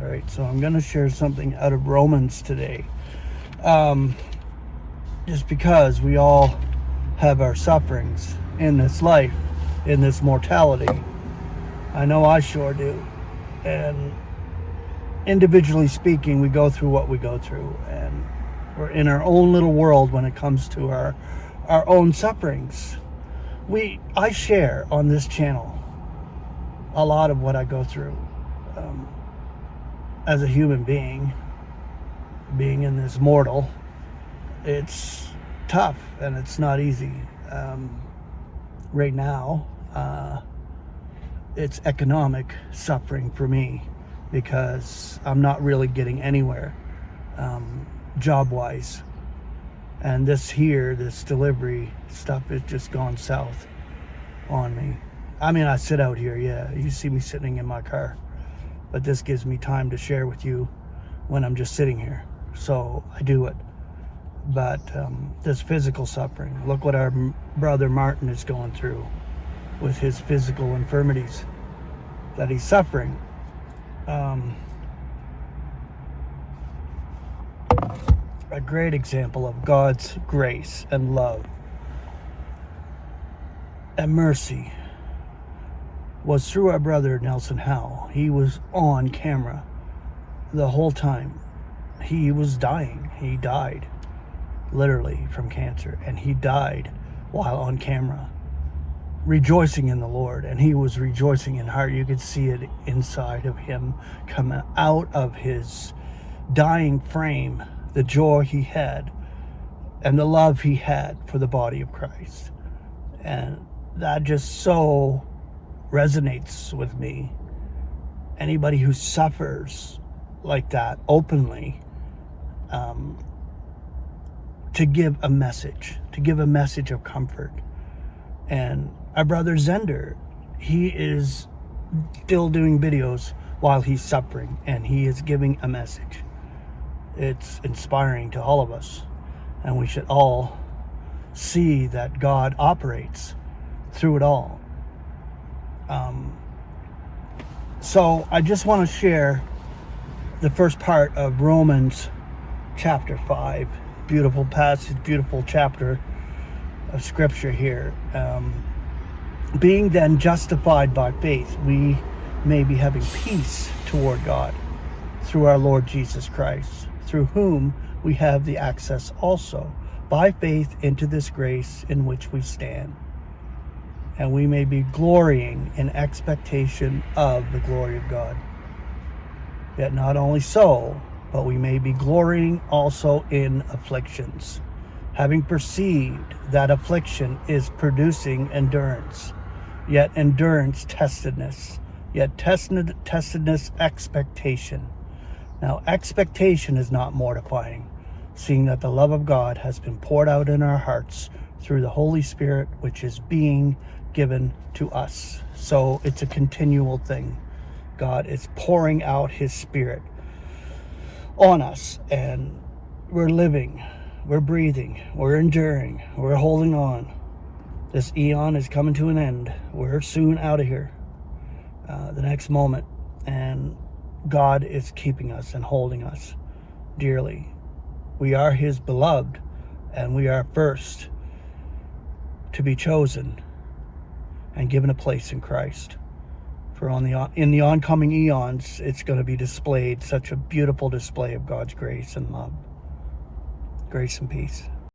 right, so I'm going to share something out of Romans today. Just because we all have our sufferings in this life, in this mortality. I know I sure do. And individually speaking, we go through what we go through. And we're in our own little world when it comes to our own sufferings. I share on this channel a lot of what I go through as a human being in this mortal. It's tough and it's not easy. Right now, it's economic suffering for me because I'm not really getting anywhere job-wise. And this delivery stuff has just gone south on me. I mean, I sit out here, yeah. You see me sitting in my car. But this gives me time to share with you when I'm just sitting here. So I do it. But this physical suffering, look what our brother Martin is going through with his physical infirmities that he's suffering. A great example of God's grace and love and mercy was through our brother Nelson Howe. He was on camera the whole time. He was dying. He died literally from cancer, and he died while on camera, rejoicing in the Lord. And he was rejoicing in heart. You could see it inside of him come out of his dying frame, the joy he had and the love he had for the body of Christ. And that just so resonates with me. Anybody who suffers like that openly, to give a message of comfort. And our brother Zender, he is still doing videos while he's suffering, and he is giving a message. It's inspiring to all of us, and we should all see that God operates through it all. So I just want to share the first part of Romans chapter 5. Beautiful passage, beautiful chapter of scripture here. Being then justified by faith, we may be having peace toward God through our Lord Jesus Christ, through whom we have the access also by faith into this grace in which we stand. And we may be glorying in expectation of the glory of God. Yet not only so, but we may be glorying also in afflictions, having perceived that affliction is producing endurance, yet endurance testedness, yet testedness expectation. Now expectation is not mortifying, seeing that the love of God has been poured out in our hearts through the Holy Spirit, which is being given to us. So it's a continual thing. God is pouring out his Spirit on us, and we're living, we're breathing, we're enduring, we're holding on. This eon is coming to an end. We're soon out of here, the next moment, and God is keeping us and holding us dearly. We are his beloved, and we are first to be chosen and given a place in Christ. For in the oncoming eons, it's going to be displayed, such a beautiful display of God's grace and love. Grace and peace.